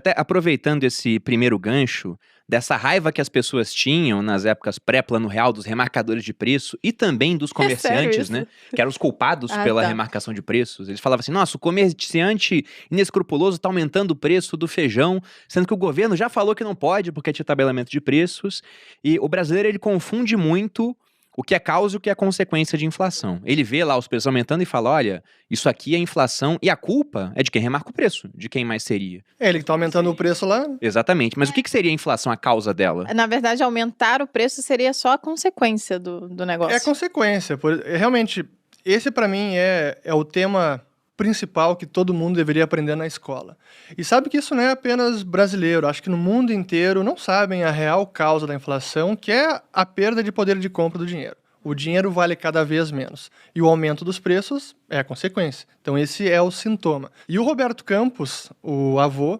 Até aproveitando esse primeiro gancho, dessa raiva que as pessoas tinham nas épocas pré-Plano Real dos remarcadores de preço e também dos É sério comerciantes, isso? né, que eram os culpados Ah, pela tá. remarcação de preços. Eles falavam assim: "Nossa, o comerciante inescrupuloso está aumentando o preço do feijão", sendo que o governo já falou que não pode, porque tinha tabelamento de preços. E o brasileiro, ele confunde muito o que é causa e o que é consequência de inflação. Ele vê lá os preços aumentando e fala: "Olha, isso aqui é inflação", e a culpa é de quem remarca o preço, de quem mais seria. É ele que tá aumentando o preço lá. Exatamente. Mas o que seria a inflação, a causa dela? Na verdade, aumentar o preço seria só a consequência do negócio. É consequência. Realmente, esse pra mim é o tema principal que todo mundo deveria aprender na escola. E sabe que isso não é apenas brasileiro. Acho que no mundo inteiro não sabem a real causa da inflação, que é a perda de poder de compra do dinheiro. O dinheiro vale cada vez menos. E o aumento dos preços é a consequência. Então esse é o sintoma. E o Roberto Campos, o avô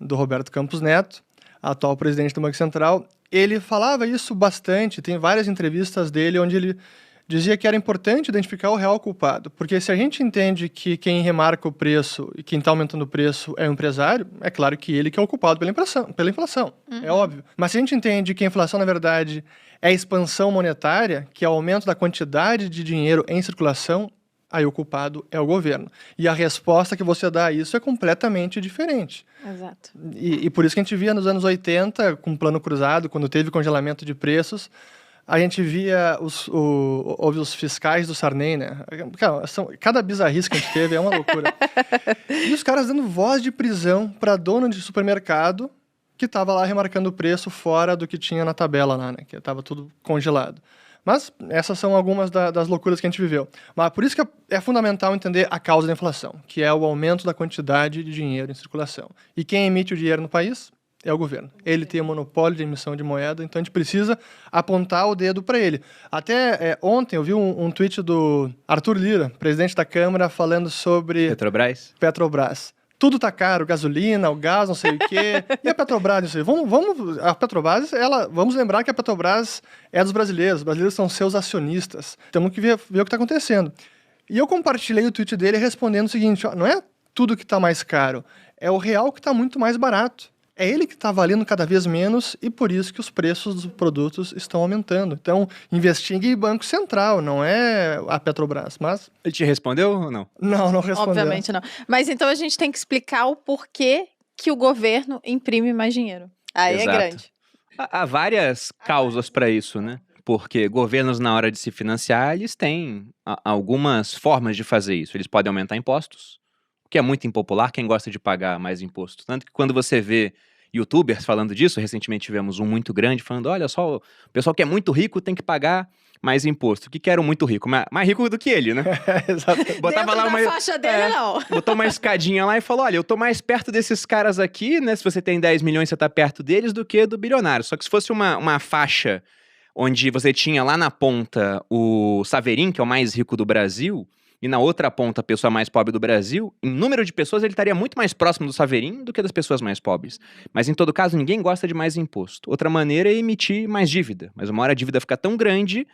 do Roberto Campos Neto, atual presidente do Banco Central, ele falava isso bastante. Tem várias entrevistas dele onde ele dizia que era importante identificar o real culpado, porque se a gente entende que quem remarca o preço e quem está aumentando o preço é o empresário, é claro que ele que é o culpado pela inflação, é óbvio. Mas se a gente entende que a inflação, na verdade, é a expansão monetária, que é o aumento da quantidade de dinheiro em circulação, aí o culpado é o governo. E a resposta que você dá a isso é completamente diferente. Exato. E por isso que a gente via nos anos 80, com o Plano Cruzado, quando teve congelamento de preços, a gente via os fiscais do Sarney, né? Cada bizarrice que a gente teve é uma loucura. E os caras dando voz de prisão para dono de supermercado que estava lá remarcando o preço fora do que tinha na tabela lá, né? Que estava tudo congelado. Mas essas são algumas das loucuras que a gente viveu. Mas por isso que é fundamental entender a causa da inflação, que é o aumento da quantidade de dinheiro em circulação. E quem emite o dinheiro no país é o governo. Ele tem o monopólio de emissão de moeda, então a gente precisa apontar o dedo para ele. Até ontem eu vi um tweet do Arthur Lira, presidente da Câmara, falando sobre Petrobras. Tudo tá caro, gasolina, o gás, não sei o quê. E a Petrobras, não sei. A Petrobras, vamos lembrar que a Petrobras é dos brasileiros. Os brasileiros são seus acionistas. Temos que ver o que está acontecendo. E eu compartilhei o tweet dele respondendo o seguinte: ó, não é tudo que está mais caro, é o real que está muito mais barato. É ele que está valendo cada vez menos e por isso que os preços dos produtos estão aumentando. Então, investigue Banco Central, não é a Petrobras, mas... Ele te respondeu ou não? Não respondeu. Obviamente não. Mas então a gente tem que explicar o porquê que o governo imprime mais dinheiro. Aí Exato. É grande. Há várias causas para isso, né? Porque governos, na hora de se financiar, eles têm algumas formas de fazer isso. Eles podem aumentar impostos, o que é muito impopular, quem gosta de pagar mais imposto. Tanto que quando você vê youtubers falando disso, recentemente tivemos um muito grande falando: olha só, o pessoal que é muito rico tem que pagar mais imposto. O que era o muito rico? Mais rico do que ele, né? Exato. Botava lá uma faixa dele, não. Botou uma escadinha lá e falou: olha, eu tô mais perto desses caras aqui, né? Se você tem 10 milhões, você tá perto deles, do que do bilionário. Só que se fosse uma faixa onde você tinha lá na ponta o Saverin, que é o mais rico do Brasil, e na outra ponta a pessoa mais pobre do Brasil, em número de pessoas ele estaria muito mais próximo do Saverin do que das pessoas mais pobres. Mas em todo caso, ninguém gosta de mais imposto. Outra maneira é emitir mais dívida. Mas uma hora a dívida fica tão grande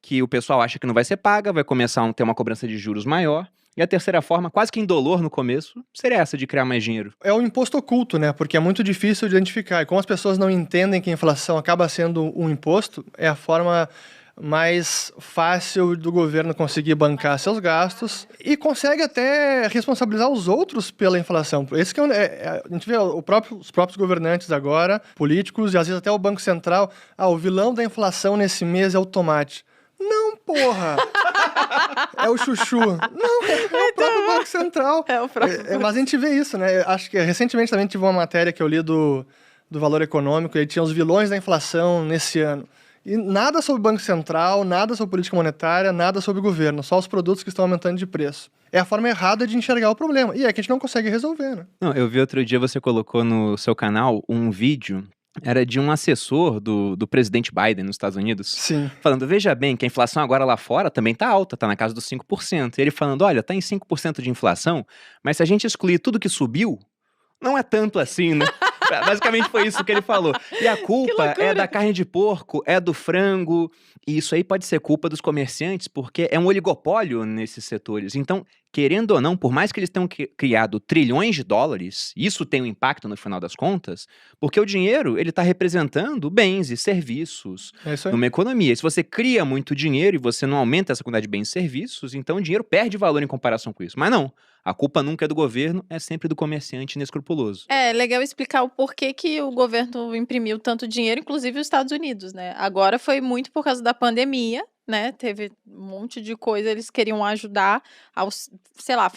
que o pessoal acha que não vai ser paga, vai começar a ter uma cobrança de juros maior. E a terceira forma, quase que indolor no começo, seria essa de criar mais dinheiro. É o imposto oculto, né? Porque é muito difícil de identificar. E como as pessoas não entendem que a inflação acaba sendo um imposto, é a forma mais fácil do governo conseguir bancar seus gastos e consegue até responsabilizar os outros pela inflação. Esse que a gente vê os próprios governantes agora, políticos e às vezes até o Banco Central. O vilão da inflação nesse mês é o tomate. Não, porra! É o chuchu. Não, é o próprio Banco Central. É o próprio. Mas a gente vê isso, né? Acho que recentemente também tive uma matéria que eu li do Valor Econômico, e tinha os vilões da inflação nesse ano. E nada sobre o Banco Central, nada sobre política monetária, nada sobre o governo, só os produtos que estão aumentando de preço. É a forma errada de enxergar o problema. E é que a gente não consegue resolver, né? Não, eu vi outro dia, você colocou no seu canal um vídeo, era de um assessor do presidente Biden nos Estados Unidos. Sim. Falando: veja bem, que a inflação agora lá fora também tá alta, tá na casa dos 5%. E ele falando: olha, tá em 5% de inflação, mas se a gente excluir tudo que subiu, não é tanto assim, né? Basicamente foi isso que ele falou. E a culpa é da carne de porco, é do frango. E isso aí pode ser culpa dos comerciantes, porque é um oligopólio nesses setores. Então, querendo ou não, por mais que eles tenham criado trilhões de dólares, isso tem um impacto no final das contas, porque o dinheiro, ele está representando bens e serviços É isso aí. numa economia. E se você cria muito dinheiro e você não aumenta essa quantidade de bens e serviços, então o dinheiro perde valor em comparação com isso. Mas não, a culpa nunca é do governo, é sempre do comerciante inescrupuloso. É legal explicar o porquê que o governo imprimiu tanto dinheiro, inclusive os Estados Unidos, né? Agora foi muito por causa da pandemia, né? Teve um monte de coisa, eles queriam ajudar aos, sei lá,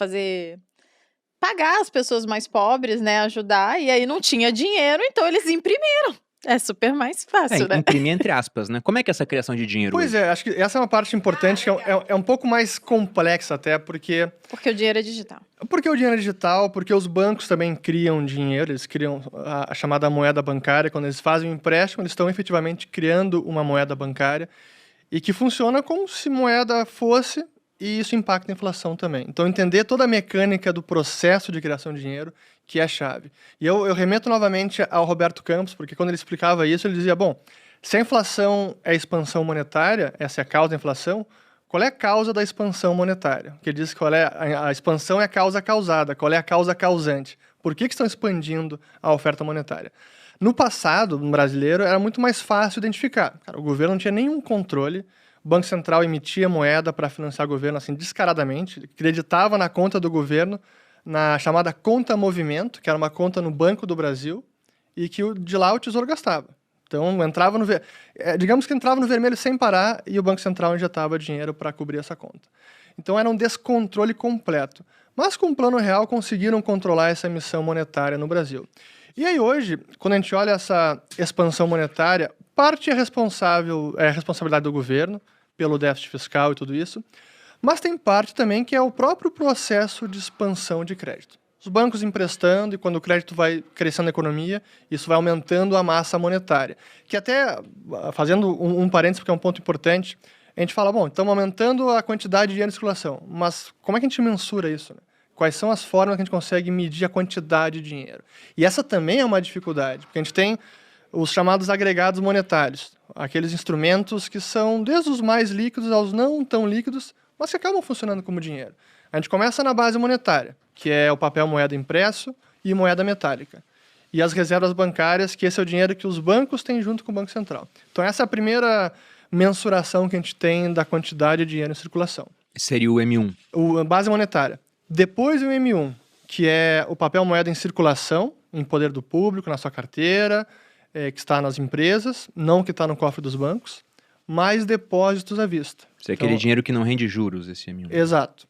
pagar as pessoas mais pobres, né? Ajudar, e aí não tinha dinheiro, então eles imprimiram. É super mais fácil, né? Imprimir entre aspas, né? Como é que é essa criação de dinheiro Pois hoje? é, acho que essa é uma parte importante, que é um pouco mais complexa até, porque Porque o dinheiro é digital. o dinheiro é digital, porque os bancos também criam dinheiro, eles criam a chamada moeda bancária. Quando eles fazem um empréstimo, eles estão efetivamente criando uma moeda bancária e que funciona como se moeda fosse, e isso impacta a inflação também. Então, entender toda a mecânica do processo de criação de dinheiro que é a chave. E eu remeto novamente ao Roberto Campos, porque quando ele explicava isso, ele dizia, bom, se a inflação é a expansão monetária, essa é a causa da inflação, qual é a causa da expansão monetária? Porque ele diz que a expansão é a causa causada, qual é a causa causante? Por que estão expandindo a oferta monetária? No passado, no brasileiro, era muito mais fácil identificar. Cara, o governo não tinha nenhum controle, o Banco Central emitia moeda para financiar o governo assim descaradamente, acreditava na conta do governo, na chamada conta movimento, que era uma conta no Banco do Brasil, e que de lá o Tesouro gastava. Então, digamos que entrava no vermelho sem parar e o Banco Central injetava dinheiro para cobrir essa conta. Então, era um descontrole completo. Mas com o Plano Real conseguiram controlar essa emissão monetária no Brasil. E aí hoje, quando a gente olha essa expansão monetária, parte é a responsabilidade do governo, pelo déficit fiscal e tudo isso, mas tem parte também que é o próprio processo de expansão de crédito. Os bancos emprestando, e quando o crédito vai crescendo na economia, isso vai aumentando a massa monetária. Que até, fazendo um parênteses, porque é um ponto importante, a gente fala, bom, estamos aumentando a quantidade de dinheiro em circulação, mas como é que a gente mensura isso, né? Quais são as formas que a gente consegue medir a quantidade de dinheiro? E essa também é uma dificuldade, porque a gente tem os chamados agregados monetários, aqueles instrumentos que são desde os mais líquidos aos não tão líquidos, mas que acabam funcionando como dinheiro. A gente começa na base monetária, que é o papel moeda impresso e moeda metálica. E as reservas bancárias, que esse é o dinheiro que os bancos têm junto com o Banco Central. Então essa é a primeira mensuração que a gente tem da quantidade de dinheiro em circulação. Seria o M1. A base monetária. Depois o M1, que é o papel moeda em circulação, em poder do público, na sua carteira, que está nas empresas, não que está no cofre dos bancos, mais depósitos à vista. Isso é aquele dinheiro que não rende juros, esse M1. Exato.